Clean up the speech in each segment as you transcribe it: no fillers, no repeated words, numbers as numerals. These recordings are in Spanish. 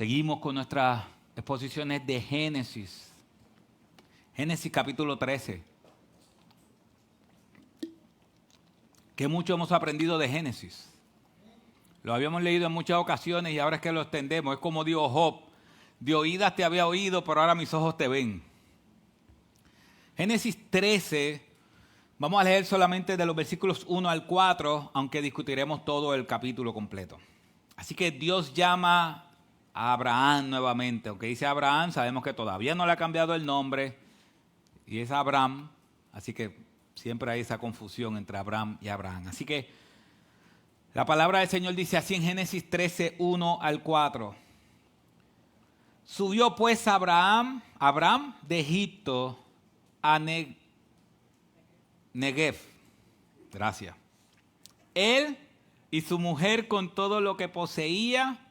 Seguimos con nuestras exposiciones de Génesis. Génesis capítulo 13. ¿Qué mucho hemos aprendido de Génesis? Lo habíamos leído en muchas ocasiones y ahora es que lo extendemos. Es como dijo Job: de oídas te había oído, pero ahora mis ojos te ven. Génesis 13, vamos a leer solamente de los versículos 1 al 4, aunque discutiremos todo el capítulo completo. Así que Dios llama a Abraham nuevamente. Aunque dice Abraham, sabemos que todavía no le ha cambiado el nombre y es Abraham, así que siempre hay esa confusión entre Abraham y Abraham. Así que la palabra del Señor dice así en Génesis 13, 1 al 4. Subió pues Abraham de Egipto a Negev. Gracias. Él y su mujer con todo lo que poseía,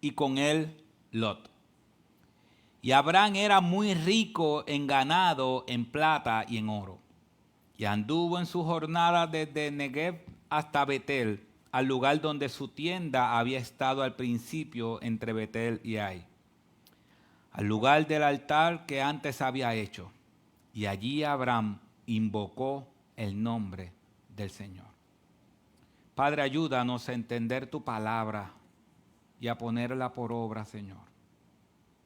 y con él Lot. Y Abraham era muy rico en ganado, en plata y en oro. Y anduvo en su jornada desde Negev hasta Betel, al lugar donde su tienda había estado al principio entre Betel y Ai, al lugar del altar que antes había hecho. Y allí Abraham invocó el nombre del Señor. Padre, ayúdanos a entender tu palabra y a ponerla por obra, Señor.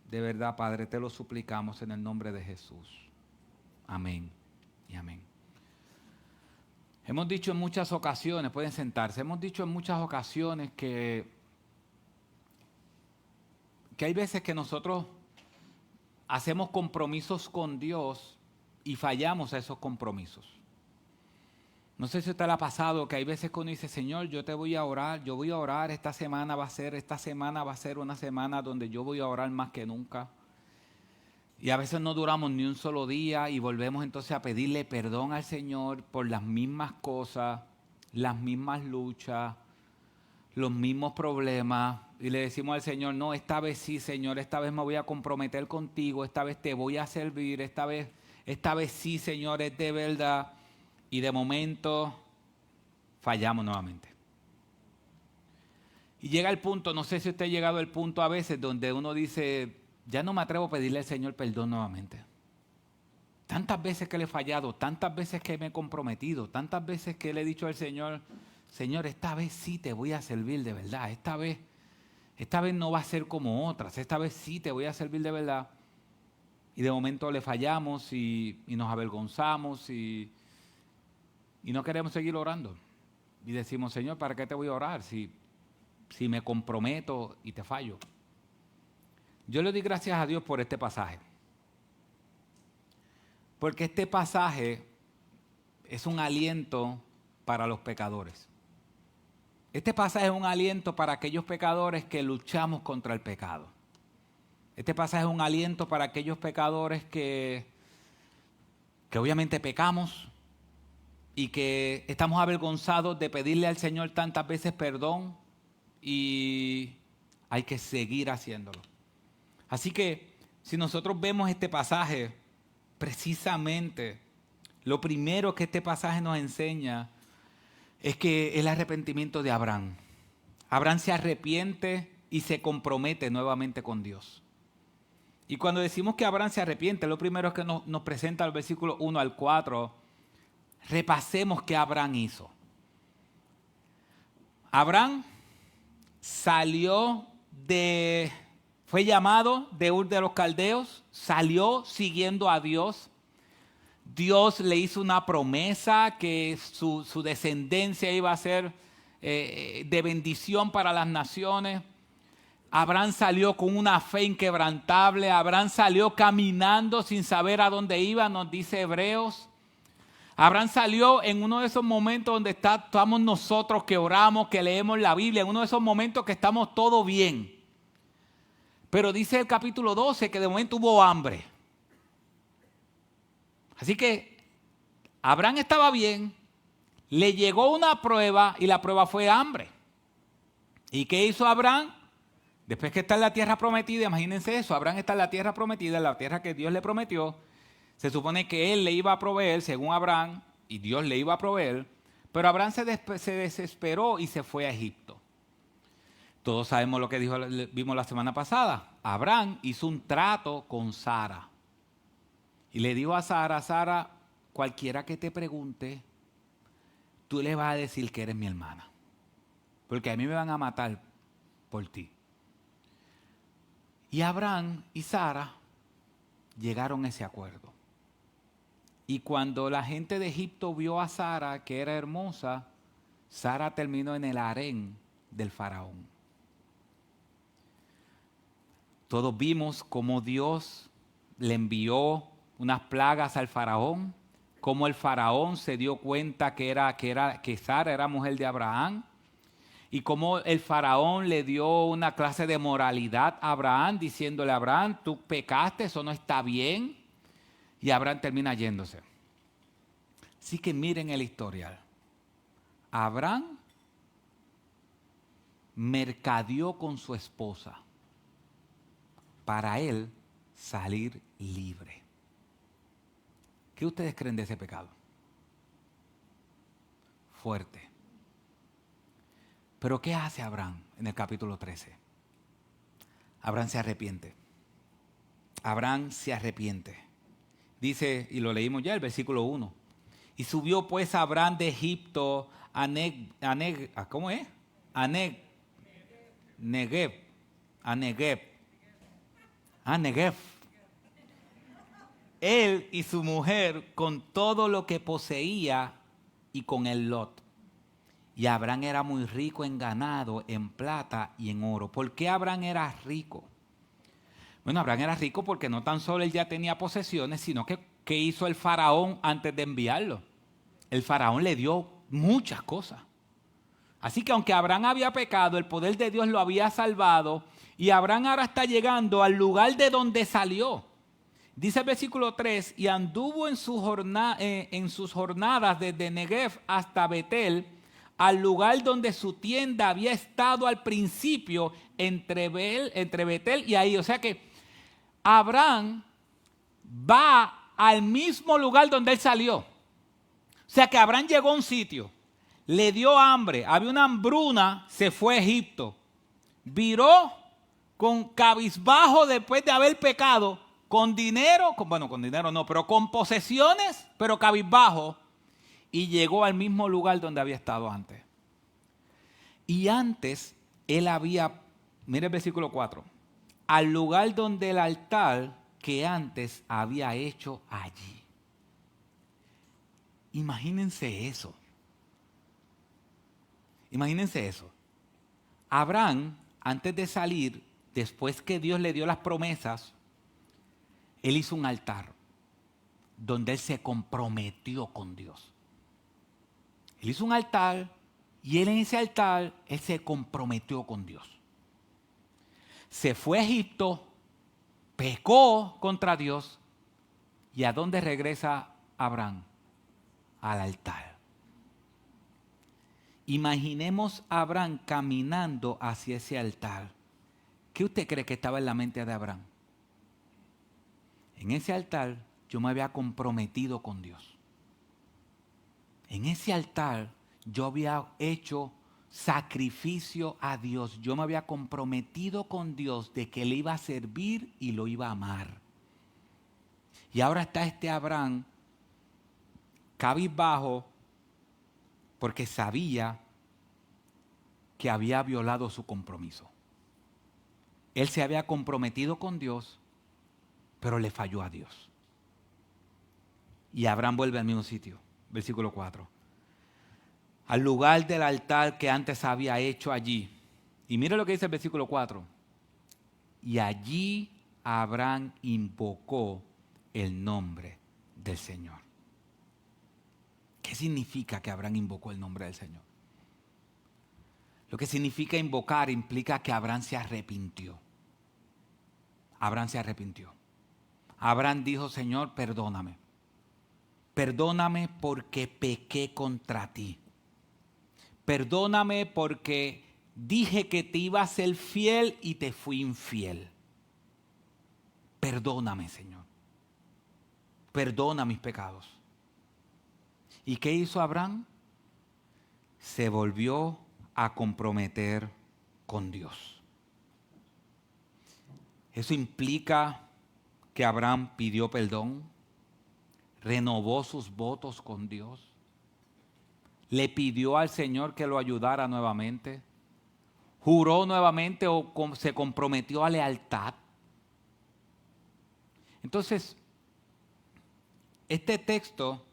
De verdad, Padre, te lo suplicamos en el nombre de Jesús. Amén y amén. Hemos dicho en muchas ocasiones, pueden sentarse, hemos dicho en muchas ocasiones que hay veces que nosotros hacemos compromisos con Dios y fallamos a esos compromisos. No sé si a usted le ha pasado que hay veces que uno dice: Señor, yo voy a orar, esta semana va a ser una semana donde yo voy a orar más que nunca. Y a veces no duramos ni un solo día y volvemos entonces a pedirle perdón al Señor por las mismas cosas, las mismas luchas, los mismos problemas. Y le decimos al Señor: no, esta vez sí, Señor, esta vez me voy a comprometer contigo, esta vez te voy a servir, esta vez sí, Señor, es de verdad. Y de momento fallamos nuevamente. Y llega el punto, no sé si usted ha llegado al punto a veces donde uno dice: ya no me atrevo a pedirle al Señor perdón nuevamente. Tantas veces que le he fallado, tantas veces que me he comprometido, tantas veces que le he dicho al Señor: Señor, esta vez sí te voy a servir de verdad, esta vez no va a ser como otras, esta vez sí te voy a servir de verdad. Y de momento le fallamos y nos avergonzamos y no queremos seguir orando. Y decimos: Señor, ¿para qué te voy a orar si me comprometo y te fallo? Yo le doy gracias a Dios por este pasaje. Porque este pasaje es un aliento para los pecadores. Este pasaje es un aliento para aquellos pecadores que luchamos contra el pecado. Este pasaje es un aliento para aquellos pecadores que obviamente pecamos y que estamos avergonzados de pedirle al Señor tantas veces perdón y hay que seguir haciéndolo. Así que si nosotros vemos este pasaje, precisamente lo primero que este pasaje nos enseña es que el arrepentimiento de Abraham. Abraham se arrepiente y se compromete nuevamente con Dios. Y cuando decimos que Abraham se arrepiente, lo primero que nos presenta el versículo 1 al 4. Repasemos qué Abraham hizo. Abraham fue llamado de Ur de los Caldeos, salió siguiendo a Dios. Dios le hizo una promesa que su descendencia iba a ser de bendición para las naciones. Abraham salió con una fe inquebrantable. Abraham salió caminando sin saber a dónde iba, nos dice Hebreos. Abraham salió en uno de esos momentos donde estamos nosotros que oramos, que leemos la Biblia, en uno de esos momentos que estamos todo bien. Pero dice el capítulo 12 que de momento hubo hambre. Así que Abraham estaba bien, le llegó una prueba y la prueba fue hambre. ¿Y qué hizo Abraham? Después que está en la tierra prometida, imagínense eso, Abraham está en la tierra prometida, en la tierra que Dios le prometió. Se supone que él le iba a proveer, según Abraham, y Dios le iba a proveer, pero Abraham se desesperó y se fue a Egipto. Todos sabemos lo que vimos la semana pasada. Abraham hizo un trato con Sara. Y le dijo a Sara, cualquiera que te pregunte, tú le vas a decir que eres mi hermana. Porque a mí me van a matar por ti. Y Abraham y Sara llegaron a ese acuerdo. Y cuando la gente de Egipto vio a Sara, que era hermosa, Sara terminó en el harén del faraón. Todos vimos cómo Dios le envió unas plagas al faraón, cómo el faraón se dio cuenta que Sara era mujer de Abraham, y cómo el faraón le dio una clase de moralidad a Abraham, diciéndole: Abraham, tú pecaste, eso no está bien. Y Abraham termina yéndose. Así que miren el historial. Abraham mercadeó con su esposa para él salir libre. ¿Qué ustedes creen de ese pecado? Fuerte. Pero ¿qué hace Abraham en el capítulo 13? Abraham se arrepiente. Abraham se arrepiente. Dice, y lo leímos ya, el versículo 1. Y subió pues Abraham de Egipto a Negev. Él y su mujer con todo lo que poseía y con el Lot. Y Abraham era muy rico en ganado, en plata y en oro. ¿Por qué Abraham era rico? Bueno, Abraham era rico porque no tan solo él ya tenía posesiones, sino que ¿qué hizo el faraón antes de enviarlo? El faraón le dio muchas cosas. Así que aunque Abraham había pecado, el poder de Dios lo había salvado y Abraham ahora está llegando al lugar de donde salió. Dice el versículo 3, y anduvo en sus jornadas desde Negev hasta Betel, al lugar donde su tienda había estado al principio entre Betel y ahí. O sea que Abraham va al mismo lugar donde él salió. O sea que Abraham llegó a un sitio, le dio hambre, había una hambruna, se fue a Egipto, viró con cabizbajo después de haber pecado, con dinero, con dinero no, pero con posesiones, pero cabizbajo, y llegó al mismo lugar donde había estado antes. Y antes él había, mire el versículo 4, al lugar donde el altar que antes había hecho allí. Imagínense eso. Imagínense eso. Abraham, antes de salir, después que Dios le dio las promesas, él hizo un altar donde él se comprometió con Dios. Él hizo un altar y él en ese altar, él se comprometió con Dios. Se fue a Egipto, pecó contra Dios. ¿Y a dónde regresa Abraham? Al altar. Imaginemos a Abraham caminando hacia ese altar. ¿Qué usted cree que estaba en la mente de Abraham? En ese altar yo me había comprometido con Dios. En ese altar yo había hecho sacrificio a Dios. Yo me había comprometido con Dios de que le iba a servir y lo iba a amar. Y ahora está este Abraham cabizbajo porque sabía que había violado su compromiso. Él se había comprometido con Dios, pero le falló a Dios. Y Abraham vuelve al mismo sitio, versículo 4. Al lugar del altar que antes había hecho allí. Y mire lo que dice el versículo 4. Y allí Abraham invocó el nombre del Señor. ¿Qué significa que Abraham invocó el nombre del Señor? Lo que significa invocar implica que Abraham se arrepintió. Abraham se arrepintió. Abraham dijo: Señor, perdóname. Perdóname porque pequé contra ti. Perdóname porque dije que te iba a ser fiel y te fui infiel. Perdóname, Señor. Perdona mis pecados. ¿Y qué hizo Abraham? Se volvió a comprometer con Dios. Eso implica que Abraham pidió perdón, renovó sus votos con Dios, le pidió al Señor que lo ayudara nuevamente, juró nuevamente o se comprometió a lealtad. Entonces, este texto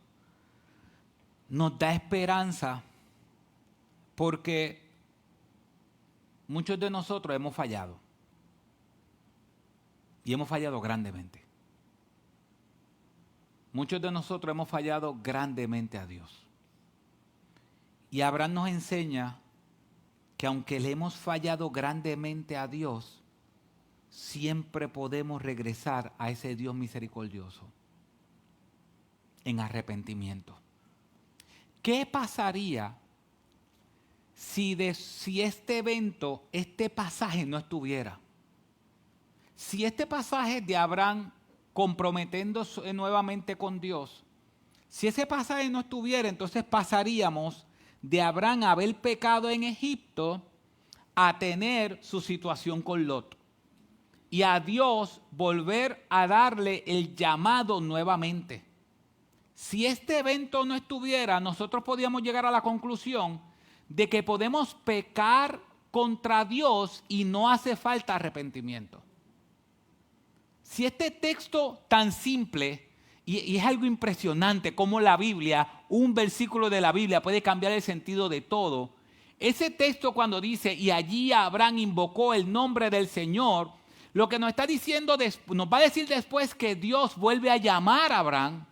nos da esperanza porque muchos de nosotros hemos fallado. Y hemos fallado grandemente. Muchos de nosotros hemos fallado grandemente a Dios. Y Abraham nos enseña que aunque le hemos fallado grandemente a Dios, siempre podemos regresar a ese Dios misericordioso en arrepentimiento. ¿Qué pasaría si este evento, este pasaje no estuviera? Si este pasaje de Abraham comprometiéndose nuevamente con Dios, si ese pasaje no estuviera, entonces pasaríamos de Abraham haber pecado en Egipto a tener su situación con Lot. Y a Dios volver a darle el llamado nuevamente. Si este evento no estuviera, nosotros podíamos llegar a la conclusión de que podemos pecar contra Dios y no hace falta arrepentimiento. Si este texto tan simple, y es algo impresionante como la Biblia, un versículo de la Biblia puede cambiar el sentido de todo. Ese texto cuando dice, y allí Abraham invocó el nombre del Señor, lo que nos está diciendo, nos va a decir después que Dios vuelve a llamar a Abraham,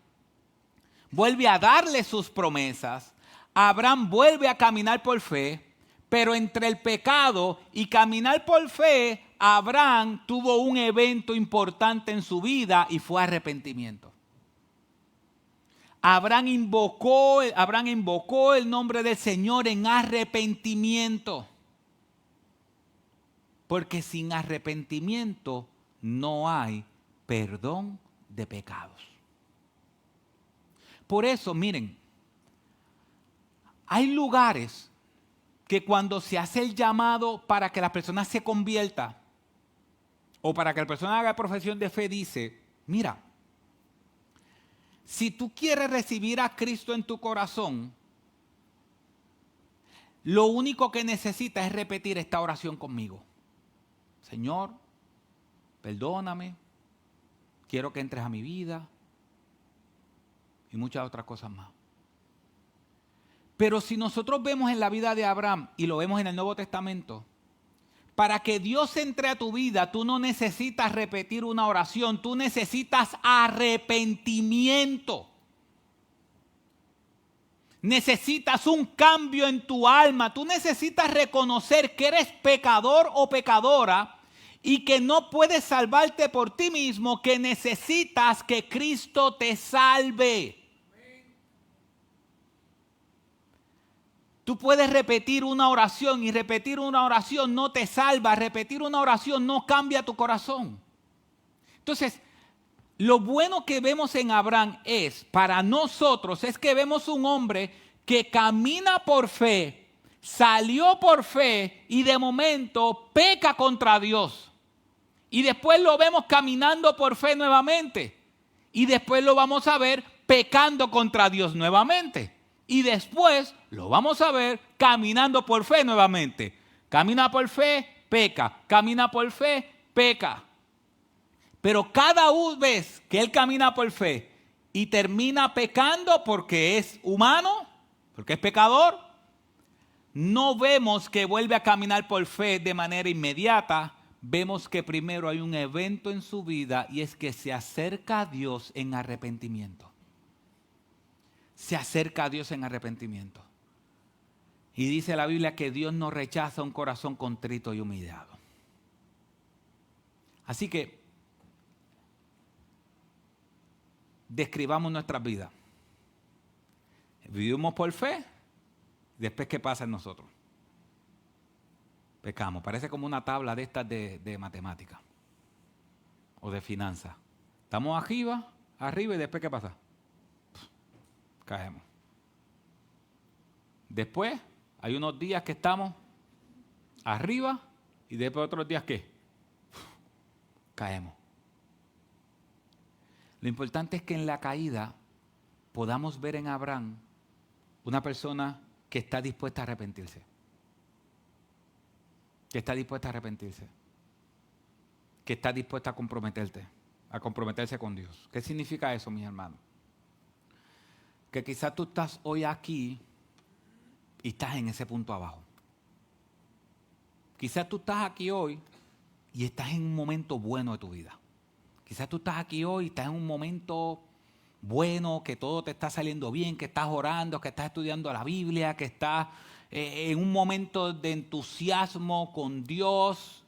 vuelve a darle sus promesas, Abraham vuelve a caminar por fe, pero entre el pecado y caminar por fe, Abraham tuvo un evento importante en su vida y fue arrepentimiento. Abraham invocó el nombre del Señor en arrepentimiento. Porque sin arrepentimiento no hay perdón de pecados. Por eso, miren, hay lugares que cuando se hace el llamado para que la persona se convierta o para que la persona haga profesión de fe, dice, mira, si tú quieres recibir a Cristo en tu corazón, lo único que necesitas es repetir esta oración conmigo. Señor, perdóname, quiero que entres a mi vida y muchas otras cosas más. Pero si nosotros vemos en la vida de Abraham y lo vemos en el Nuevo Testamento, para que Dios entre a tu vida, tú no necesitas repetir una oración, tú necesitas arrepentimiento. Necesitas un cambio en tu alma, tú necesitas reconocer que eres pecador o pecadora y que no puedes salvarte por ti mismo, que necesitas que Cristo te salve. Tú puedes repetir una oración y repetir una oración no te salva. Repetir una oración no cambia tu corazón. Entonces, lo bueno que vemos en Abraham para nosotros, es que vemos un hombre que camina por fe, salió por fe y de momento peca contra Dios. Y después lo vemos caminando por fe nuevamente. Y después lo vamos a ver pecando contra Dios nuevamente. Y después lo vamos a ver caminando por fe nuevamente. Camina por fe, peca. Camina por fe, peca. Pero cada vez que él camina por fe y termina pecando porque es humano, porque es pecador, no vemos que vuelve a caminar por fe de manera inmediata. Vemos que primero hay un evento en su vida y es que se acerca a Dios en arrepentimiento. Se acerca a Dios en arrepentimiento. Y dice la Biblia que Dios no rechaza un corazón contrito y humillado. Así que describamos nuestras vidas. Vivimos por fe, después ¿qué pasa en nosotros? Pecamos. Parece como una tabla de estas de matemática o de finanzas. Estamos arriba y después ¿qué pasa? Caemos. Después hay unos días que estamos arriba Y después otros días, ¿qué? Caemos. Lo importante es que en la caída podamos ver en Abraham una persona que está dispuesta a arrepentirse. Que está dispuesta a arrepentirse. Que está dispuesta a comprometerse con Dios. ¿Qué significa eso, mis hermanos? Que quizás tú estás hoy aquí y estás en ese punto abajo. Quizás tú estás aquí hoy y estás en un momento bueno de tu vida. Quizás tú estás aquí hoy y estás en un momento bueno, que todo te está saliendo bien, que estás orando, que estás estudiando la Biblia, que estás en un momento de entusiasmo con Dios,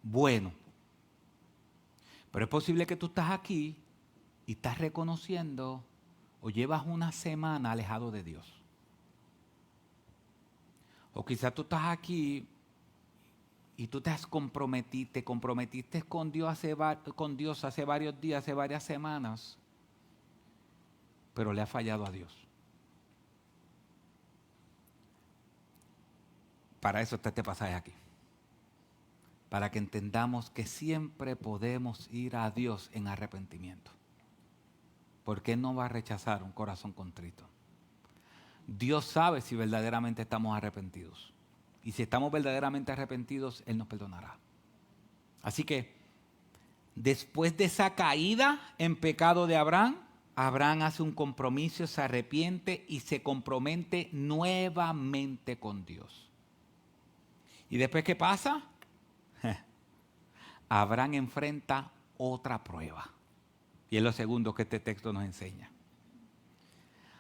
bueno. Pero es posible que tú estás aquí y estás reconociendo o llevas una semana alejado de Dios. O quizás tú estás aquí y tú te comprometiste con Dios hace varios días, hace varias semanas, pero le ha fallado a Dios. Para eso está este pasaje aquí. Para que entendamos que siempre podemos ir a Dios en arrepentimiento. Porque Él no va a rechazar un corazón contrito. Dios sabe si verdaderamente estamos arrepentidos. Y si estamos verdaderamente arrepentidos, Él nos perdonará. Así que, después de esa caída en pecado de Abraham, Abraham hace un compromiso, se arrepiente y se compromete nuevamente con Dios. ¿Y después qué pasa? Abraham enfrenta otra prueba. Y es lo segundo que este texto nos enseña.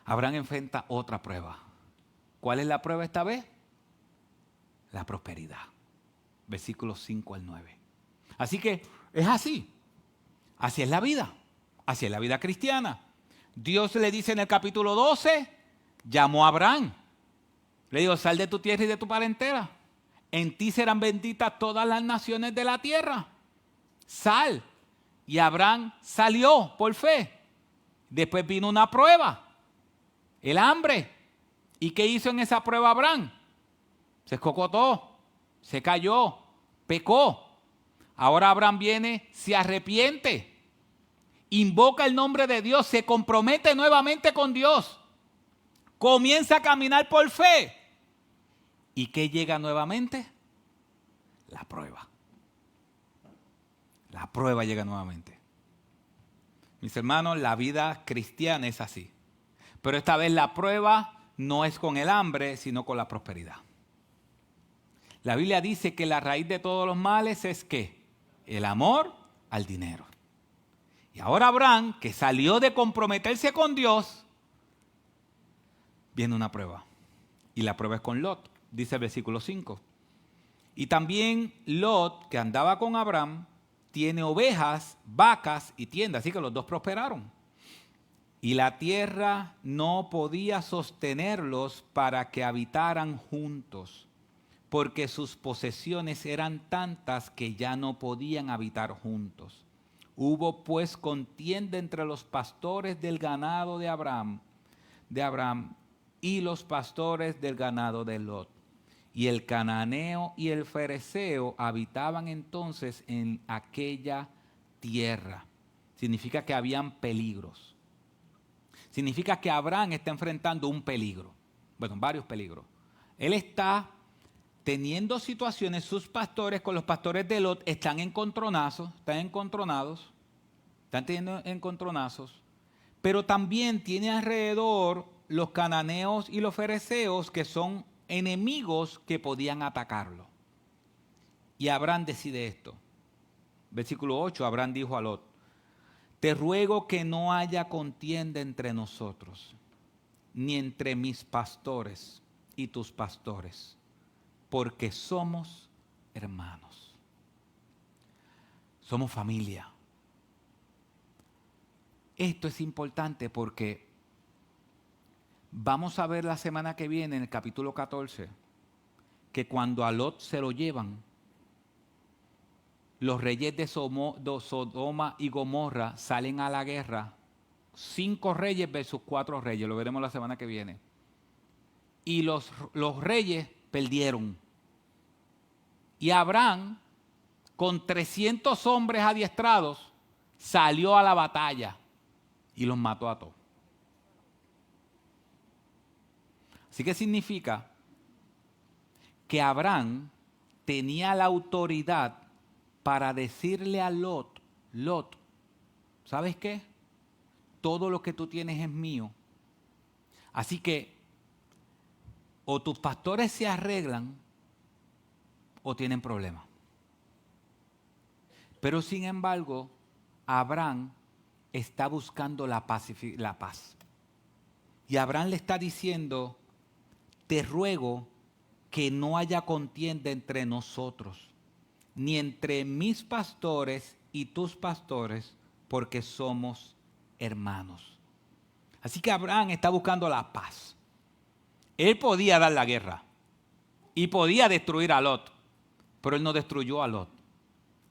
Abraham enfrenta otra prueba. ¿Cuál es la prueba esta vez? La prosperidad. Versículos 5 al 9. Así que es así. Así es la vida. Así es la vida cristiana. Dios le dice en el capítulo 12, llamó a Abraham. Le dijo, sal de tu tierra y de tu parentela. En ti serán benditas todas las naciones de la tierra. Sal. Y Abraham salió por fe. Después vino una prueba. El hambre. ¿Y qué hizo en esa prueba Abraham? Se escocotó, se cayó, pecó. Ahora Abraham viene, se arrepiente, invoca el nombre de Dios, se compromete nuevamente con Dios, comienza a caminar por fe. ¿Y qué llega nuevamente? La prueba. La prueba llega nuevamente. Mis hermanos, la vida cristiana es así. Pero esta vez la prueba no es con el hambre, sino con la prosperidad. La Biblia dice que la raíz de todos los males es ¿qué? El amor al dinero. Y ahora Abraham, que salió de comprometerse con Dios, viene una prueba. Y la prueba es con Lot, dice el versículo 5. Y también Lot, que andaba con Abraham, tiene ovejas, vacas y tiendas. Así que los dos prosperaron. Y la tierra no podía sostenerlos para que habitaran juntos, porque sus posesiones eran tantas que ya no podían habitar juntos. Hubo pues contienda entre los pastores del ganado de Abraham y los pastores del ganado de Lot. Y el cananeo y el fereceo habitaban entonces en aquella tierra. Significa que habían peligros. Significa que Abraham está enfrentando un peligro. Bueno, varios peligros. Él está teniendo situaciones, sus pastores con los pastores de Lot están encontronados, están teniendo encontronazos, pero también tiene alrededor los cananeos y los fereceos que son enemigos que podían atacarlo. Y Abraham decide esto. Versículo 8, Abraham dijo a Lot, te ruego que no haya contienda entre nosotros, ni entre mis pastores y tus pastores, porque somos hermanos. Somos familia. Esto es importante porque vamos a ver la semana que viene en el capítulo 14 que cuando a Lot se lo llevan, los reyes de Sodoma y Gomorra salen a la guerra. 5 reyes versus 4 reyes. Lo veremos la semana que viene. Y los reyes perdieron. Y Abraham, con 300 hombres adiestrados, salió a la batalla y los mató a todos. Así que significa que Abraham tenía la autoridad para decirle a Lot, Lot, ¿sabes qué? Todo lo que tú tienes es mío. Así que o tus pastores se arreglan o tienen problemas. Pero sin embargo, Abraham está buscando la paz. Y Abraham le está diciendo, te ruego que no haya contienda entre nosotros, ni entre mis pastores y tus pastores, porque somos hermanos. Así que Abraham está buscando la paz. Él podía dar la guerra y podía destruir a Lot, pero él no destruyó a Lot.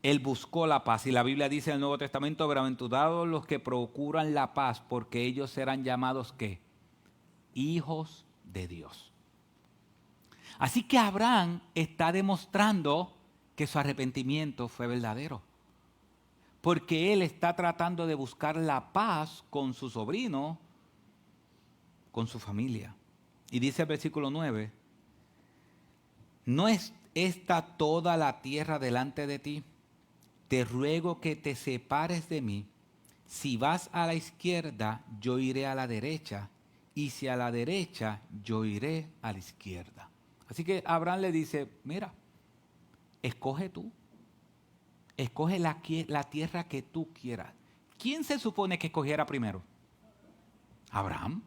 Él buscó la paz. Y la Biblia dice en el Nuevo Testamento, bienaventurados los que procuran la paz, porque ellos serán llamados, ¿qué? Hijos de Dios. Así que Abraham está demostrando que su arrepentimiento fue verdadero. Porque él está tratando de buscar la paz con su sobrino, con su familia. Y dice el versículo 9, ¿no es esta toda la tierra delante de ti? Te ruego que te separes de mí. Si vas a la izquierda, yo iré a la derecha. Y si a la derecha, yo iré a la izquierda. Así que Abraham le dice, mira, escoge tú. Escoge la tierra que tú quieras. ¿Quién se supone que escogiera primero? Abraham.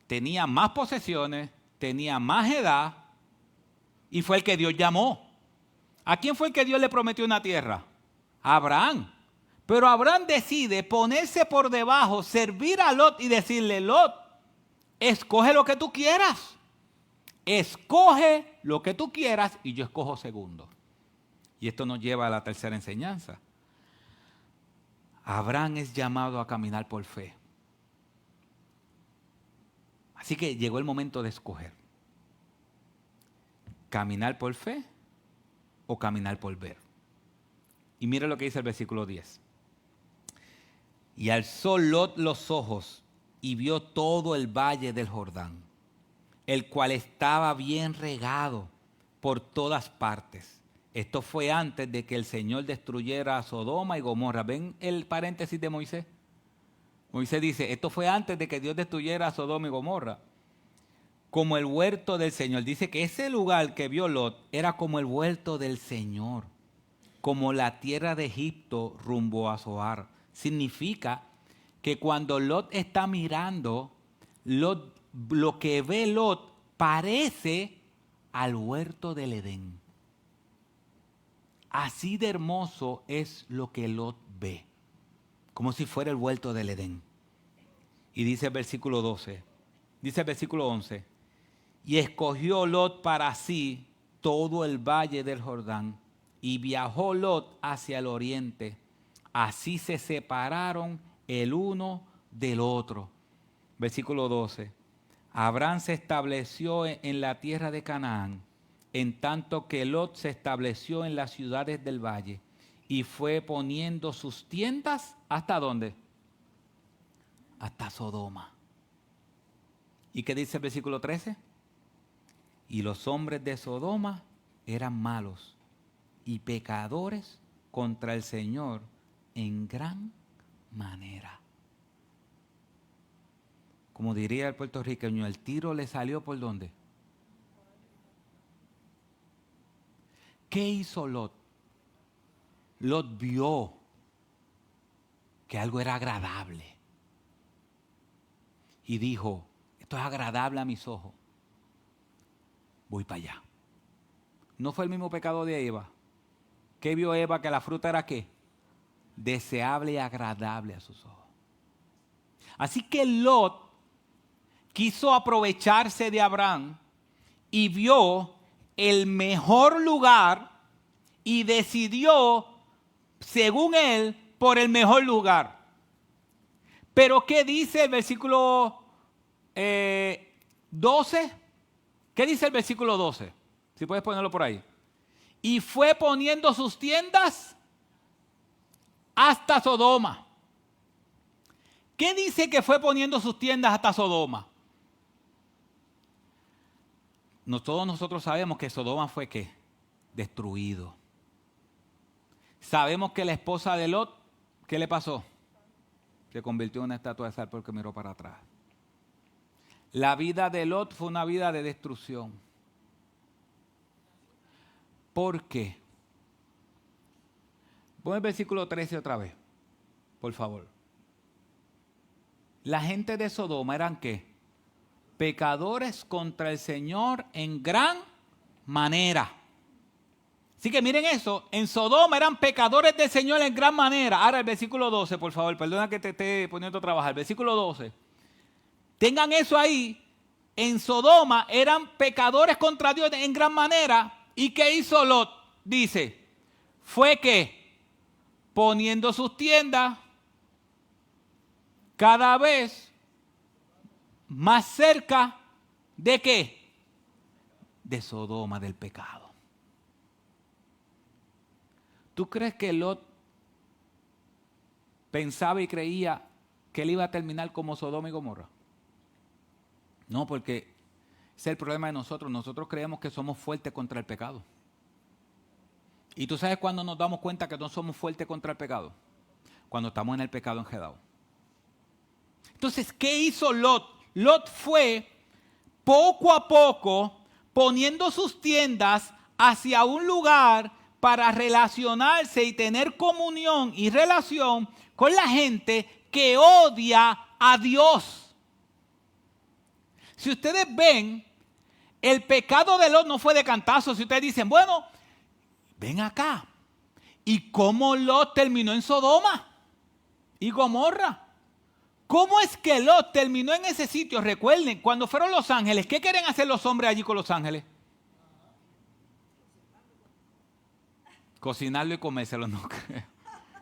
Tenía más posesiones, tenía más edad y fue el que Dios llamó. ¿A quién fue el que Dios le prometió una tierra? A Abraham. Pero Abraham decide ponerse por debajo, servir a Lot y decirle, Lot, escoge lo que tú quieras. Escoge lo que tú quieras y yo escojo segundo. Y esto nos lleva a la tercera enseñanza. Abraham es llamado a caminar por fe. Así que llegó el momento de escoger. Caminar por fe o caminar por ver. Y mire lo que dice el versículo 10. Y alzó Lot los ojos y vio todo el valle del Jordán, el cual estaba bien regado por todas partes. Esto fue antes de que el Señor destruyera a Sodoma y Gomorra. ¿Ven el paréntesis de Moisés? Moisés dice, esto fue antes de que Dios destruyera a Sodoma y Gomorra. Como el huerto del Señor. Dice que ese lugar que vio Lot era como el huerto del Señor. Como la tierra de Egipto rumbo a Zoar. Significa que cuando Lot está mirando, lo que ve Lot parece al huerto del Edén. Así de hermoso es lo que Lot ve. Como si fuera el huerto del Edén. Y dice el versículo 12, dice el versículo 11, y escogió Lot para sí todo el valle del Jordán, y viajó Lot hacia el oriente. Así se separaron el uno del otro. Versículo 12, Abraham se estableció en la tierra de Canaán, en tanto que Lot se estableció en las ciudades del valle, y fue poniendo sus tiendas, ¿hasta dónde? Hasta Sodoma. ¿Y qué dice el versículo 13? Y los hombres de Sodoma eran malos y pecadores contra el Señor en gran manera. Como diría el puertorriqueño, el tiro le salió ¿por dónde? ¿Qué hizo Lot? Lot vio que algo era agradable y dijo, esto es agradable a mis ojos, voy para allá. ¿No fue el mismo pecado de Eva? ¿Qué vio Eva? Que la fruta era ¿qué? Deseable y agradable a sus ojos. Así que Lot quiso aprovecharse de Abraham y vio el mejor lugar y decidió, según él, por el mejor lugar. Pero ¿qué dice el versículo 12? ¿Qué dice el versículo 12? Si puedes ponerlo por ahí. y fue poniendo sus tiendas hasta Sodoma. ¿Qué dice que fue poniendo sus tiendas hasta Sodoma? Todos nosotros sabemos que Sodoma fue ¿qué? Destruido. Sabemos que la esposa de Lot, ¿qué le pasó? Se convirtió en una estatua de sal porque miró para atrás. La vida de Lot fue una vida de destrucción. ¿Por qué? Pon el versículo 13 otra vez, por favor. La gente de Sodoma eran ¿qué? Pecadores contra el Señor en gran manera. Así que miren eso, en Sodoma eran pecadores del Señor en gran manera. Ahora el versículo 12, por favor, perdona que te esté poniendo a trabajar. Versículo 12. Tengan eso ahí. En Sodoma eran pecadores contra Dios en gran manera. ¿Y qué hizo Lot? Dice, fue que poniendo sus tiendas cada vez más cerca ¿de qué? De Sodoma, del pecado. ¿Tú crees que Lot pensaba y creía que él iba a terminar como Sodoma y Gomorra? No, porque ese es el problema de nosotros. Nosotros creemos que somos fuertes contra el pecado. ¿Y tú sabes cuándo nos damos cuenta que no somos fuertes contra el pecado? Cuando estamos en el pecado enredado. Entonces, ¿qué hizo Lot? Lot fue poco a poco poniendo sus tiendas hacia un lugar para relacionarse y tener comunión y relación con la gente que odia a Dios. Si ustedes ven, el pecado de Lot no fue de cantazo. Si ustedes dicen, bueno, ven acá. ¿Y cómo Lot terminó en Sodoma y Gomorra? ¿Cómo es que Lot terminó en ese sitio? Recuerden, cuando fueron los ángeles, ¿qué quieren hacer los hombres allí con los ángeles? Cocinarlo y comérselo, no creo.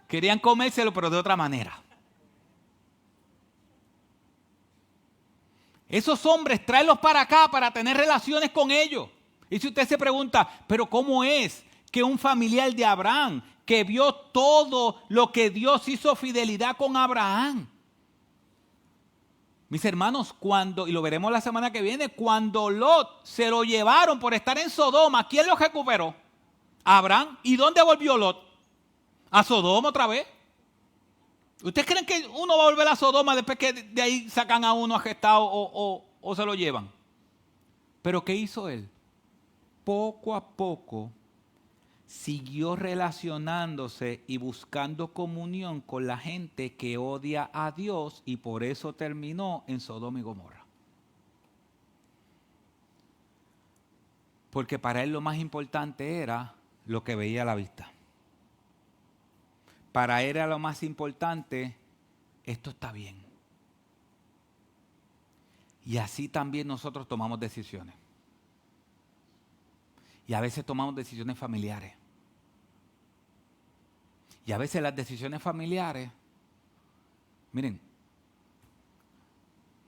Querían comérselo, pero de otra manera. Esos hombres, tráelos para acá para tener relaciones con ellos. Y si usted se pregunta, ¿pero cómo es que un familiar de Abraham, que vio todo lo que Dios hizo fidelidad con Abraham? Mis hermanos, y lo veremos la semana que viene, cuando Lot se lo llevaron por estar en Sodoma, ¿quién lo recuperó? Abraham. ¿Y dónde volvió Lot? ¿A Sodoma otra vez? ¿Ustedes creen que uno va a volver a Sodoma después que de ahí sacan a uno arrestado o se lo llevan? ¿Pero qué hizo él? Poco a poco siguió relacionándose y buscando comunión con la gente que odia a Dios y por eso terminó en Sodoma y Gomorra. Porque para él lo más importante era lo que veía a la vista. Para él era lo más importante, esto está bien. Y así también nosotros tomamos decisiones. Y a veces tomamos decisiones familiares. Y a veces las decisiones familiares, miren,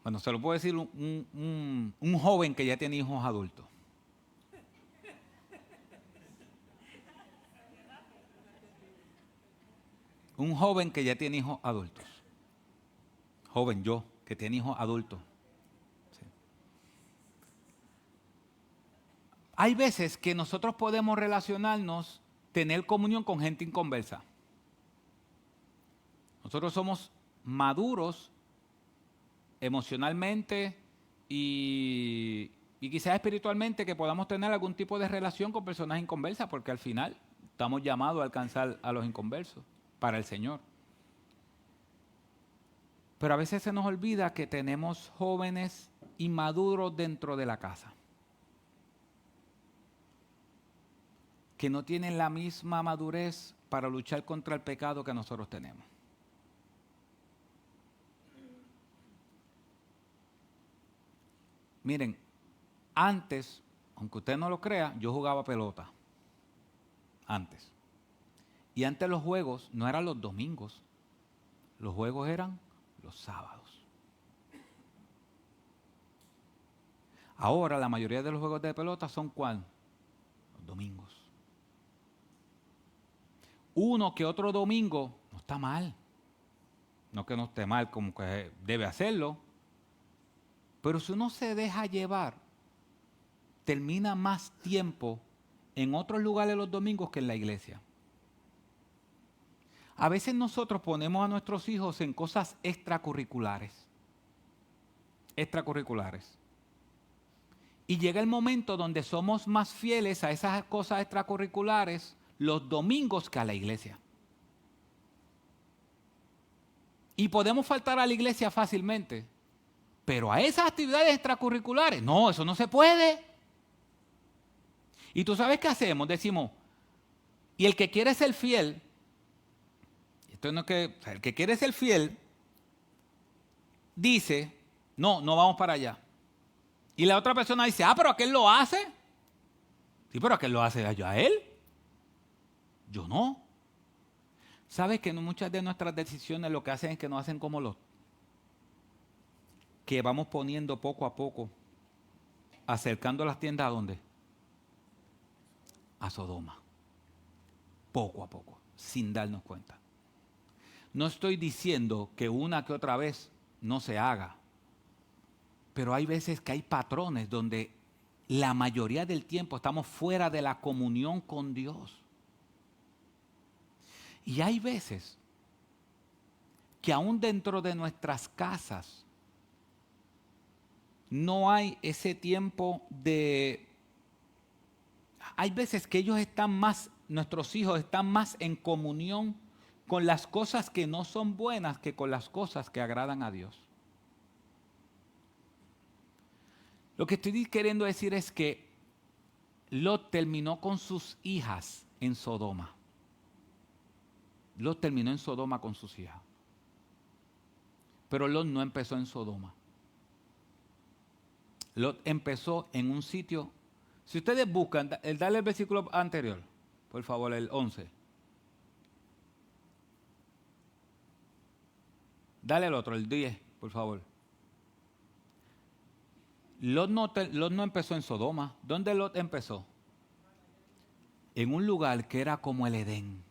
bueno, se lo puedo decir un joven que ya tiene hijos adultos. Un joven que ya tiene hijos adultos. Joven yo, que tiene hijos adultos. Sí. Hay veces que nosotros podemos relacionarnos, tener comunión con gente inconversa. Nosotros somos maduros emocionalmente y quizás espiritualmente que podamos tener algún tipo de relación con personas inconversas, porque al final estamos llamados a alcanzar a los inconversos para el Señor. Pero a veces se nos olvida que tenemos jóvenes inmaduros dentro de la casa, que no tienen la misma madurez para luchar contra el pecado que nosotros tenemos. Miren, antes, aunque usted no lo crea, yo jugaba pelota. Antes. Y antes los juegos no eran los domingos. Los juegos eran los sábados. Ahora la mayoría de los juegos de pelota son ¿cuál? Los domingos. uno que otro domingo, no está mal. No que no esté mal, como que debe hacerlo. Pero si uno se deja llevar, termina más tiempo en otros lugares los domingos que en la iglesia. A veces nosotros ponemos a nuestros hijos en cosas extracurriculares. Y llega el momento donde somos más fieles a esas cosas extracurriculares los domingos que a la iglesia. Y podemos faltar a la iglesia fácilmente, pero a esas actividades extracurriculares, no, eso no se puede. Y tú sabes qué hacemos, decimos, y el que quiere ser fiel, el que quiere ser fiel, dice, no vamos para allá. Y la otra persona dice, pero aquel lo hace. Sí, pero aquel lo hace a él. Yo no. ¿Sabes que muchas de nuestras decisiones lo que hacen es que nos hacen como Lot? Que vamos poniendo poco a poco, acercando las tiendas ¿a dónde? A Sodoma. Poco a poco, sin darnos cuenta. No estoy diciendo que una que otra vez no se haga, pero hay veces que hay patrones donde la mayoría del tiempo estamos fuera de la comunión con Dios. Y hay veces que aún dentro de nuestras casas no hay ese tiempo de... Hay veces que nuestros hijos están más en comunión con las cosas que no son buenas que con las cosas que agradan a Dios. Lo que estoy queriendo decir es que Lot terminó con sus hijas en Sodoma. Lot terminó en Sodoma con sus hijas. Pero Lot no empezó en Sodoma. Lot empezó en un sitio. Si ustedes buscan, dale el versículo anterior, por favor, el 11. Dale el otro, el 10, por favor. Lot no empezó en Sodoma. ¿Dónde Lot empezó? En un lugar que era como el Edén.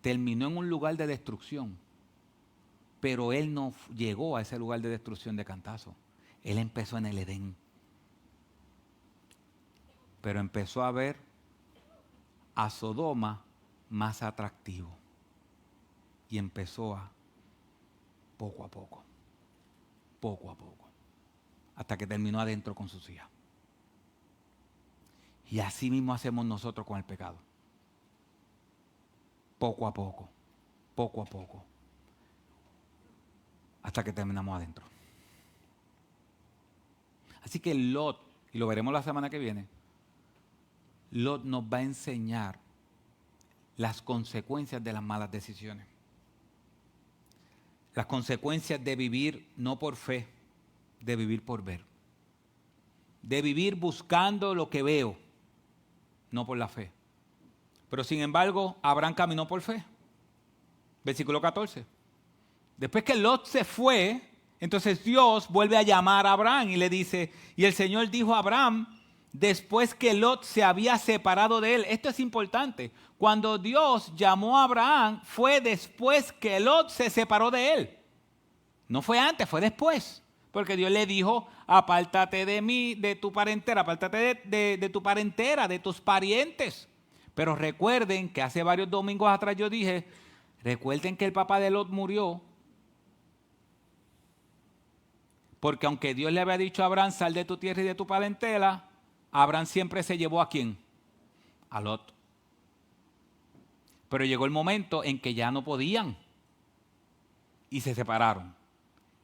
Terminó en un lugar de destrucción. Pero él no llegó a ese lugar de destrucción de cantazo. Él empezó en el Edén. Pero empezó a ver a Sodoma más atractivo. Y empezó a poco a poco, hasta que terminó adentro con sus hijas. Y así mismo hacemos nosotros con el pecado. Poco a poco, hasta que terminamos adentro. Así que Lot, y lo veremos la semana que viene, Lot nos va a enseñar las consecuencias de las malas decisiones. Las consecuencias de vivir no por fe, de vivir por ver. De vivir buscando lo que veo, no por la fe. Pero sin embargo, Abraham caminó por fe. Versículo 14. Después que Lot se fue, entonces Dios vuelve a llamar a Abraham y le dice, y el Señor dijo a Abraham, después que Lot se había separado de él. Esto es importante. Cuando Dios llamó a Abraham, fue después que Lot se separó de él. No fue antes, fue después. Porque Dios le dijo, apártate de mí, de tu parentela, apártate de tu parentela, de tus parientes. Pero recuerden que hace varios domingos atrás yo dije, recuerden que el papá de Lot murió. Porque aunque Dios le había dicho a Abraham, sal de tu tierra y de tu parentela, Abraham siempre se llevó ¿a quién? A Lot. Pero llegó el momento en que ya no podían y se separaron.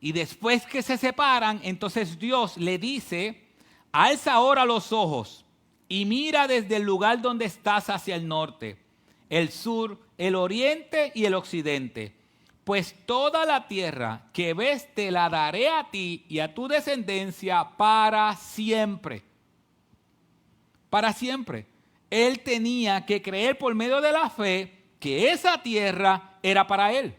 Y después que se separan, entonces Dios le dice, alza ahora los ojos y mira desde el lugar donde estás hacia el norte, el sur, el oriente y el occidente. Pues toda la tierra que ves te la daré a ti y a tu descendencia para siempre. Para siempre. Él tenía que creer por medio de la fe que esa tierra era para él.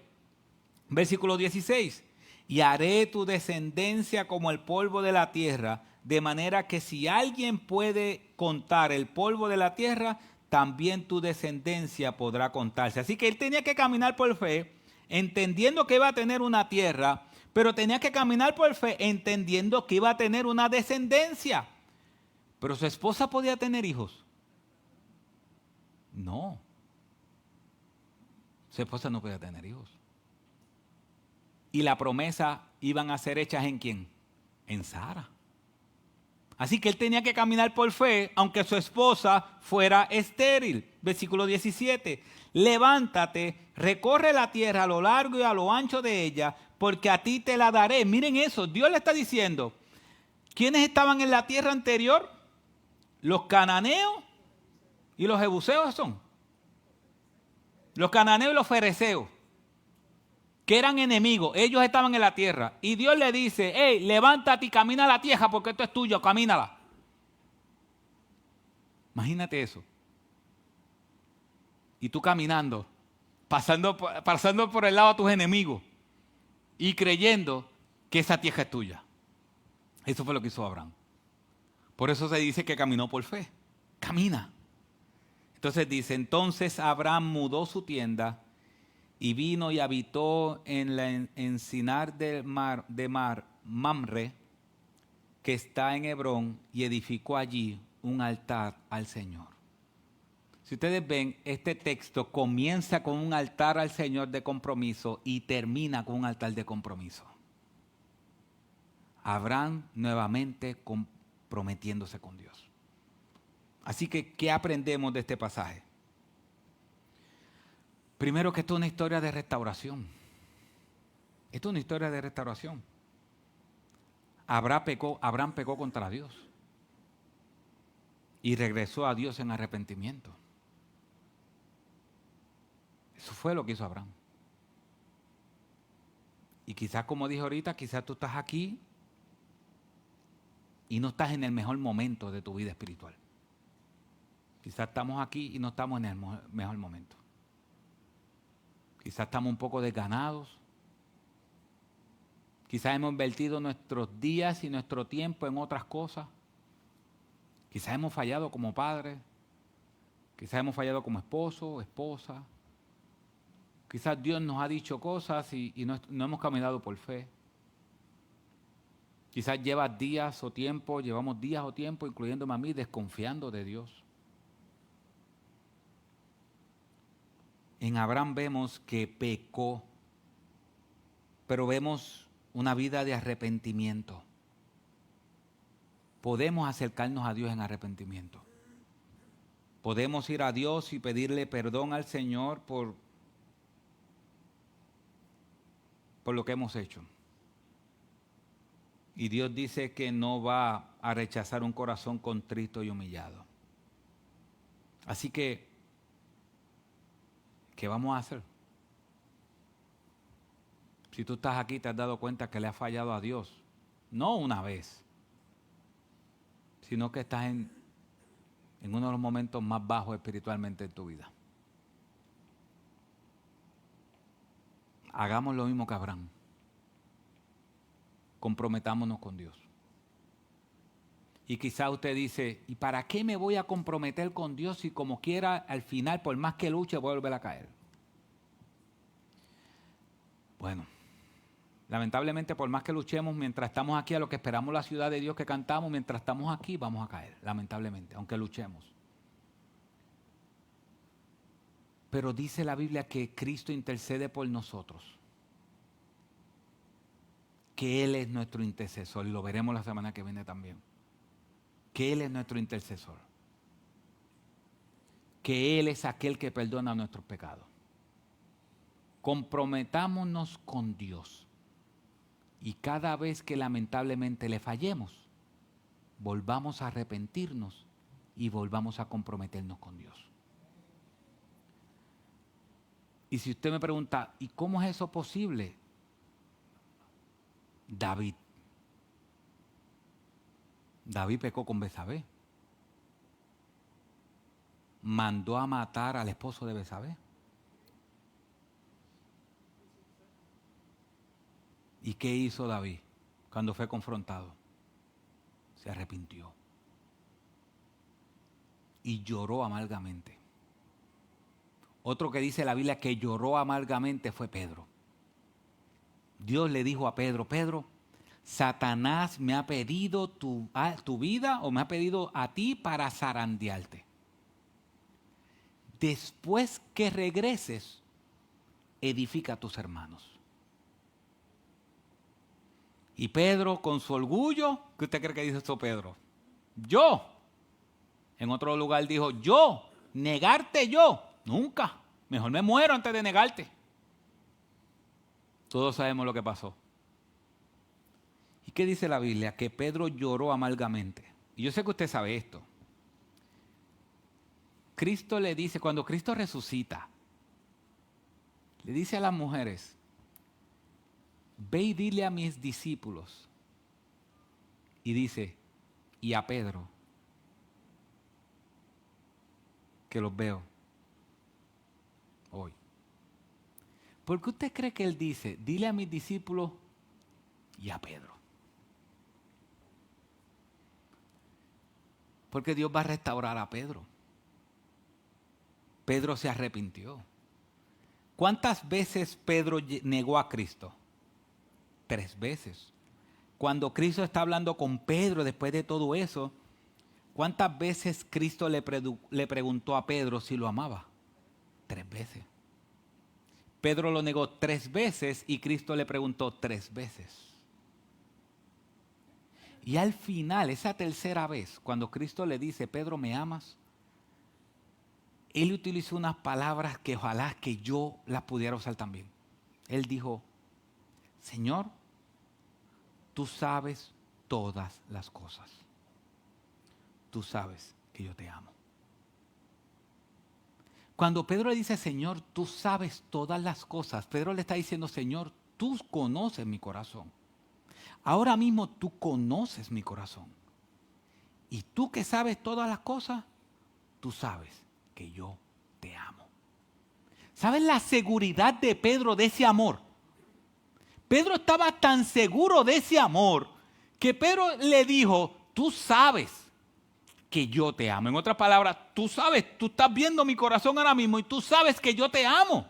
Versículo 16. Y haré tu descendencia como el polvo de la tierra, de manera que si alguien puede contar el polvo de la tierra, también tu descendencia podrá contarse. Así que él tenía que caminar por fe, entendiendo que iba a tener una tierra, pero tenía que caminar por fe, entendiendo que iba a tener una descendencia. Pero su esposa podía tener hijos. No. Su esposa no podía tener hijos. Y la promesa iban a ser hechas ¿en quién? En Sara. Así que él tenía que caminar por fe, aunque su esposa fuera estéril. Versículo 17. Levántate, recorre la tierra a lo largo y a lo ancho de ella, porque a ti te la daré. Miren eso, Dios le está diciendo, ¿quiénes estaban en la tierra anterior? Los cananeos y los jebuseos son. Los cananeos y los fereceos, que eran enemigos, ellos estaban en la tierra. Y Dios le dice, hey, levántate y camina la tierra porque esto es tuyo, camínala. Imagínate eso. Y tú caminando, pasando por el lado de tus enemigos y creyendo que esa tierra es tuya. Eso fue lo que hizo Abraham. Por eso se dice que caminó por fe. Camina. Entonces dice, entonces Abraham mudó su tienda y vino y habitó en la encinar de Mamre, que está en Hebrón, y edificó allí un altar al Señor. Si ustedes ven, este texto comienza con un altar al Señor de compromiso y termina con un altar de compromiso. Abraham nuevamente comprometiéndose con Dios. Así que, ¿qué aprendemos de este pasaje? Primero que esto es una historia de restauración. Esto es una historia de restauración. Abraham pecó contra Dios y regresó a Dios en arrepentimiento. Eso fue lo que hizo Abraham. Y quizás, como dije ahorita, quizás tú estás aquí y no estás en el mejor momento de tu vida espiritual. Quizás estamos aquí y no estamos en el mejor momento. Quizás estamos un poco desganados. Quizás hemos invertido nuestros días y nuestro tiempo en otras cosas. Quizás hemos fallado como padres. Quizás hemos fallado como esposo o esposa. Quizás Dios nos ha dicho cosas y no hemos caminado por fe. Quizás llevamos días o tiempo, incluyéndome a mí, desconfiando de Dios. En Abraham vemos que pecó, pero vemos una vida de arrepentimiento. Podemos acercarnos a Dios en arrepentimiento. Podemos ir a Dios y pedirle perdón al Señor por lo que hemos hecho. Y Dios dice que no va a rechazar un corazón contrito y humillado. Así que, ¿qué vamos a hacer? Si tú estás aquí, te has dado cuenta que le has fallado a Dios, no una vez, sino que estás en uno de los momentos más bajos espiritualmente en tu vida. Hagamos lo mismo que Abraham. Comprometámonos con Dios. Y quizá usted dice, ¿y para qué me voy a comprometer con Dios si como quiera al final, por más que luche, voy a volver a caer? Bueno, lamentablemente por más que luchemos, mientras estamos aquí, a lo que esperamos la ciudad de Dios que cantamos, mientras estamos aquí vamos a caer, lamentablemente, aunque luchemos. Pero dice la Biblia que Cristo intercede por nosotros, que Él es nuestro intercesor, y lo veremos la semana que viene también. Que Él es nuestro intercesor, que Él es aquel que perdona nuestros pecados. Comprometámonos con Dios y cada vez que lamentablemente le fallemos, volvamos a arrepentirnos y volvamos a comprometernos con Dios. Y si usted me pregunta, ¿y cómo es eso posible? David pecó con Betsabé. Mandó a matar al esposo de Betsabé. ¿Y qué hizo David cuando fue confrontado? Se arrepintió. Y lloró amargamente. Otro que dice la Biblia que lloró amargamente fue Pedro. Dios le dijo a Pedro, Pedro, Satanás me ha pedido tu vida o me ha pedido a ti para zarandearte. Después que regreses, edifica a tus hermanos. Y Pedro, con su orgullo, ¿qué usted cree que dice esto Pedro? Yo. En otro lugar dijo, yo, negarte yo, nunca. Mejor me muero antes de negarte. Todos sabemos lo que pasó. ¿Y qué dice la Biblia? Que Pedro lloró amargamente. Y yo sé que usted sabe esto. Cristo le dice, cuando Cristo resucita, le dice a las mujeres, ve y dile a mis discípulos. Y dice, y a Pedro, que los veo hoy. ¿Por qué usted cree que él dice, dile a mis discípulos y a Pedro? Porque Dios va a restaurar a Pedro. Pedro se arrepintió. ¿Cuántas veces Pedro negó a Cristo? 3 veces. Cuando Cristo está hablando con Pedro después de todo eso, ¿cuántas veces Cristo le preguntó a Pedro si lo amaba? 3 veces. Pedro lo negó 3 veces y Cristo le preguntó 3 veces. Y al final, esa tercera vez, cuando Cristo le dice, Pedro, ¿me amas? Él utilizó unas palabras que ojalá que yo las pudiera usar también. Él dijo, Señor, tú sabes todas las cosas. Tú sabes que yo te amo. Cuando Pedro le dice, Señor, tú sabes todas las cosas, Pedro le está diciendo, Señor, tú conoces mi corazón. Ahora mismo tú conoces mi corazón. Y tú que sabes todas las cosas, tú sabes que yo te amo. ¿Sabes la seguridad de Pedro de ese amor? Pedro estaba tan seguro de ese amor que Pedro le dijo, tú sabes que yo te amo. En otras palabras, tú sabes, tú estás viendo mi corazón ahora mismo y tú sabes que yo te amo.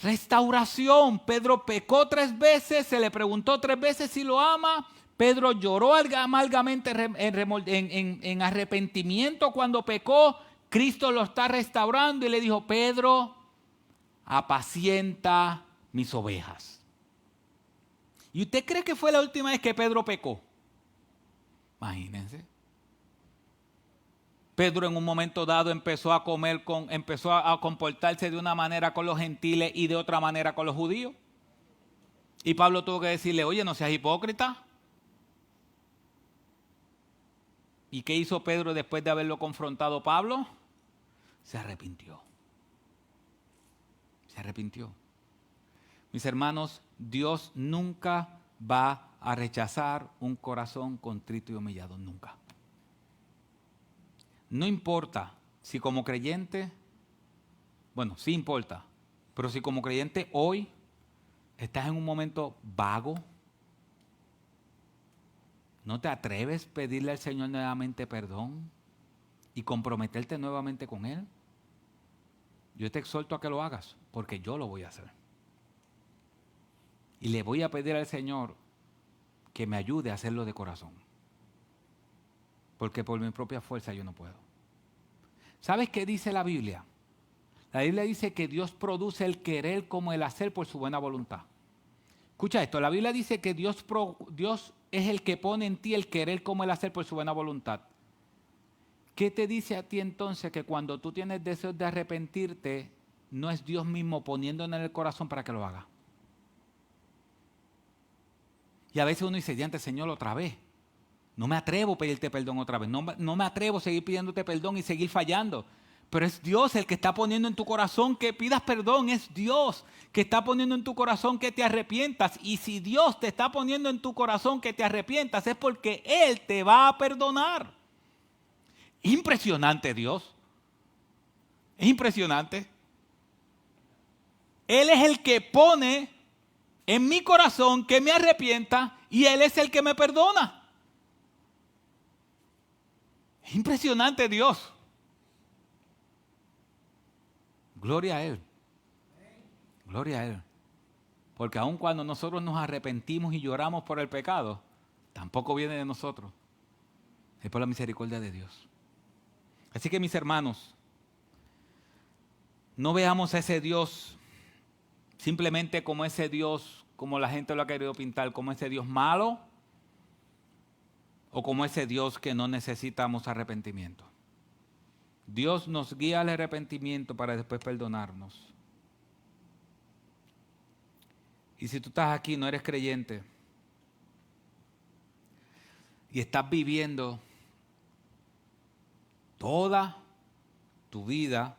Restauración. Pedro pecó 3 veces, se le preguntó 3 veces si lo ama. Pedro lloró amargamente en arrepentimiento cuando pecó. Cristo lo está restaurando y le dijo, Pedro, apacienta mis ovejas. ¿Y usted cree que fue la última vez que Pedro pecó? Imagínense. Pedro en un momento dado empezó a comportarse de una manera con los gentiles y de otra manera con los judíos. Y Pablo tuvo que decirle, oye, no seas hipócrita. ¿Y qué hizo Pedro después de haberlo confrontado Pablo? Se arrepintió. Se arrepintió. Mis hermanos, Dios nunca va a rechazar un corazón contrito y humillado. Nunca. No importa si como creyente, bueno, sí importa, pero si como creyente hoy estás en un momento vago, ¿no te atreves a pedirle al Señor nuevamente perdón y comprometerte nuevamente con Él? Yo te exhorto a que lo hagas, porque yo lo voy a hacer. Y le voy a pedir al Señor que me ayude a hacerlo de corazón. Porque por mi propia fuerza yo no puedo. ¿Sabes qué dice la Biblia? La Biblia dice que Dios produce el querer como el hacer por su buena voluntad. Escucha esto, la Biblia dice que Dios es el que pone en ti el querer como el hacer por su buena voluntad. ¿Qué te dice a ti entonces que cuando tú tienes deseos de arrepentirte, no es Dios mismo poniéndolo en el corazón para que lo haga? Y a veces uno dice, diante Señor, otra vez. No me atrevo a pedirte perdón otra vez. No me atrevo a seguir pidiéndote perdón y seguir fallando. Pero es Dios el que está poniendo en tu corazón que pidas perdón. Es Dios que está poniendo en tu corazón que te arrepientas. Y si Dios te está poniendo en tu corazón que te arrepientas, es porque Él te va a perdonar. Impresionante Dios. Es impresionante. Él es el que pone en mi corazón que me arrepienta y Él es el que me perdona. Es impresionante Dios. Gloria a Él. Gloria a Él. Porque aun cuando nosotros nos arrepentimos y lloramos por el pecado, tampoco viene de nosotros. Es por la misericordia de Dios. Así que mis hermanos, no veamos a ese Dios simplemente como ese Dios, como la gente lo ha querido pintar, como ese Dios malo o como ese Dios que no necesitamos arrepentimiento. Dios nos guía al arrepentimiento para después perdonarnos. Y si tú estás aquí, no eres creyente y estás viviendo toda tu vida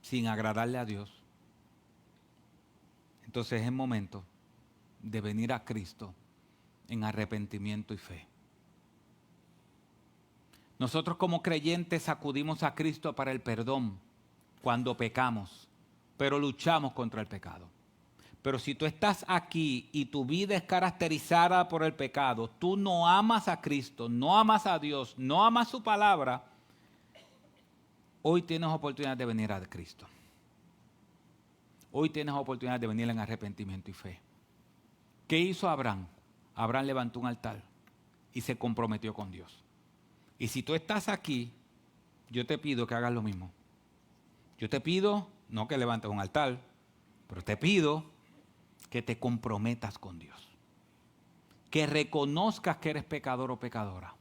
sin agradarle a Dios, entonces es momento de venir a Cristo en arrepentimiento y fe. Nosotros como creyentes acudimos a Cristo para el perdón cuando pecamos, pero luchamos contra el pecado. Pero si tú estás aquí y tu vida es caracterizada por el pecado, tú no amas a Cristo, no amas a Dios, no amas su palabra, hoy tienes oportunidad de venir a Cristo. Hoy tienes oportunidad de venir en arrepentimiento y fe. ¿Qué hizo Abraham? Abraham levantó un altar y se comprometió con Dios. Y si tú estás aquí, yo te pido que hagas lo mismo. Yo te pido, no que levantes un altar, pero te pido que te comprometas con Dios. Que reconozcas que eres pecador o pecadora.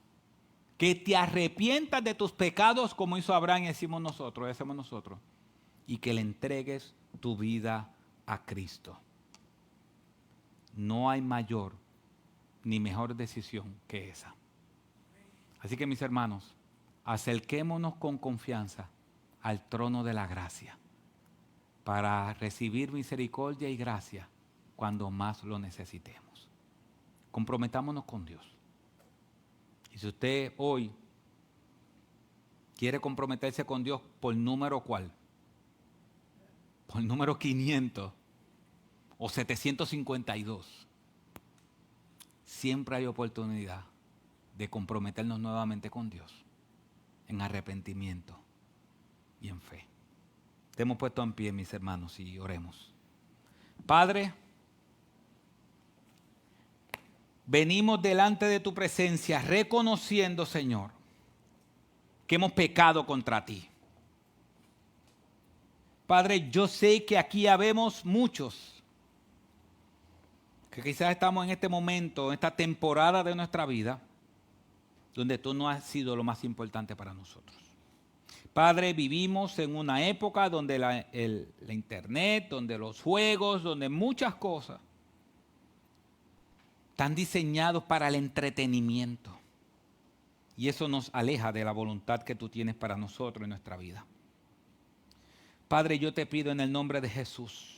Que te arrepientas de tus pecados como hizo Abraham y hacemos nosotros. Y que le entregues tu vida a Cristo. No hay mayor ni mejor decisión que esa. Así que mis hermanos, acerquémonos con confianza al trono de la gracia para recibir misericordia y gracia cuando más lo necesitemos. Comprometámonos con Dios. Y si usted hoy quiere comprometerse con Dios, ¿por número cuál? Por número 500 o 752. Siempre hay oportunidad de comprometernos nuevamente con Dios en arrepentimiento y en fe. Estemos puestos en pie, mis hermanos, y oremos. Padre, venimos delante de tu presencia reconociendo, Señor, que hemos pecado contra ti. Padre, yo sé que aquí habemos muchos que quizás estamos en este momento, en esta temporada de nuestra vida, donde tú no has sido lo más importante para nosotros. Padre, vivimos en una época donde la internet, donde los juegos, donde muchas cosas están diseñados para el entretenimiento. Y eso nos aleja de la voluntad que tú tienes para nosotros en nuestra vida. Padre, yo te pido en el nombre de Jesús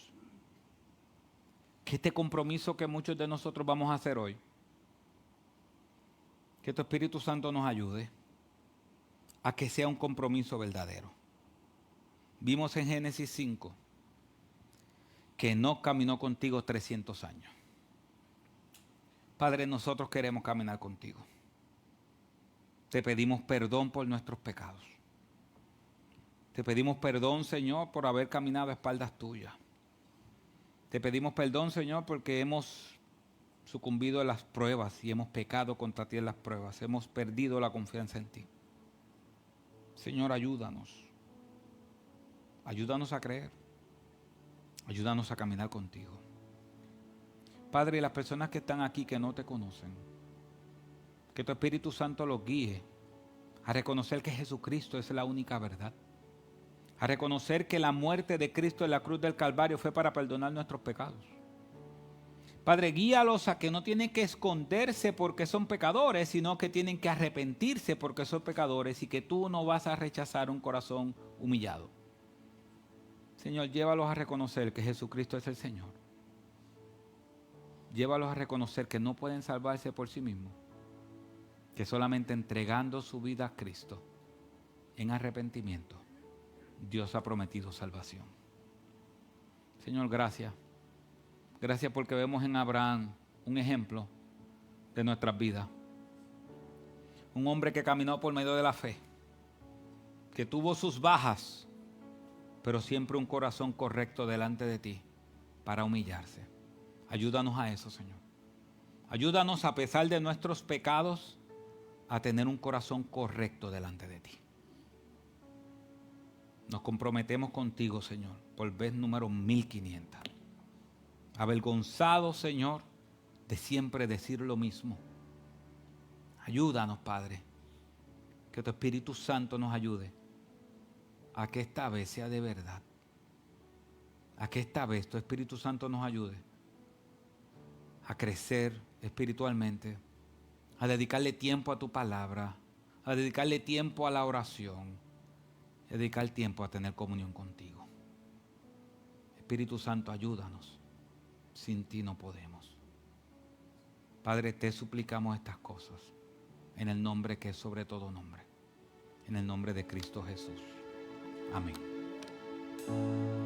que este compromiso que muchos de nosotros vamos a hacer hoy, que tu Espíritu Santo nos ayude a que sea un compromiso verdadero. Vimos en Génesis 5 que Enoc caminó contigo 300 años. Padre, nosotros queremos caminar contigo. Te pedimos perdón por nuestros pecados. Te pedimos perdón, Señor, por haber caminado a espaldas tuyas. Te pedimos perdón, Señor, porque hemos sucumbido a las pruebas y hemos pecado contra ti en las pruebas. Hemos perdido la confianza en ti. Señor, ayúdanos. Ayúdanos a creer. Ayúdanos a caminar contigo. Padre, y las personas que están aquí que no te conocen, que tu Espíritu Santo los guíe a reconocer que Jesucristo es la única verdad. A reconocer que la muerte de Cristo en la cruz del Calvario fue para perdonar nuestros pecados. Padre, guíalos a que no tienen que esconderse porque son pecadores, sino que tienen que arrepentirse porque son pecadores y que tú no vas a rechazar un corazón humillado. Señor, llévalos a reconocer que Jesucristo es el Señor. Llévalos a reconocer que no pueden salvarse por sí mismos, que solamente entregando su vida a Cristo en arrepentimiento, Dios ha prometido salvación. Señor, gracias. Gracias porque vemos en Abraham un ejemplo de nuestras vidas. Un hombre que caminó por medio de la fe que tuvo sus bajas, pero siempre un corazón correcto delante de ti para humillarse. Ayúdanos a eso, Señor. Ayúdanos, a pesar de nuestros pecados, a tener un corazón correcto delante de ti. Nos comprometemos contigo, Señor, por vez número 1500. Avergonzados, Señor, de siempre decir lo mismo. Ayúdanos, Padre, que tu Espíritu Santo nos ayude a que esta vez sea de verdad. A que esta vez tu Espíritu Santo nos ayude a crecer espiritualmente, a dedicarle tiempo a tu palabra, a dedicarle tiempo a la oración, a dedicar tiempo a tener comunión contigo. Espíritu Santo, ayúdanos. Sin ti no podemos. Padre, te suplicamos estas cosas en el nombre que es sobre todo nombre, en el nombre de Cristo Jesús. Amén.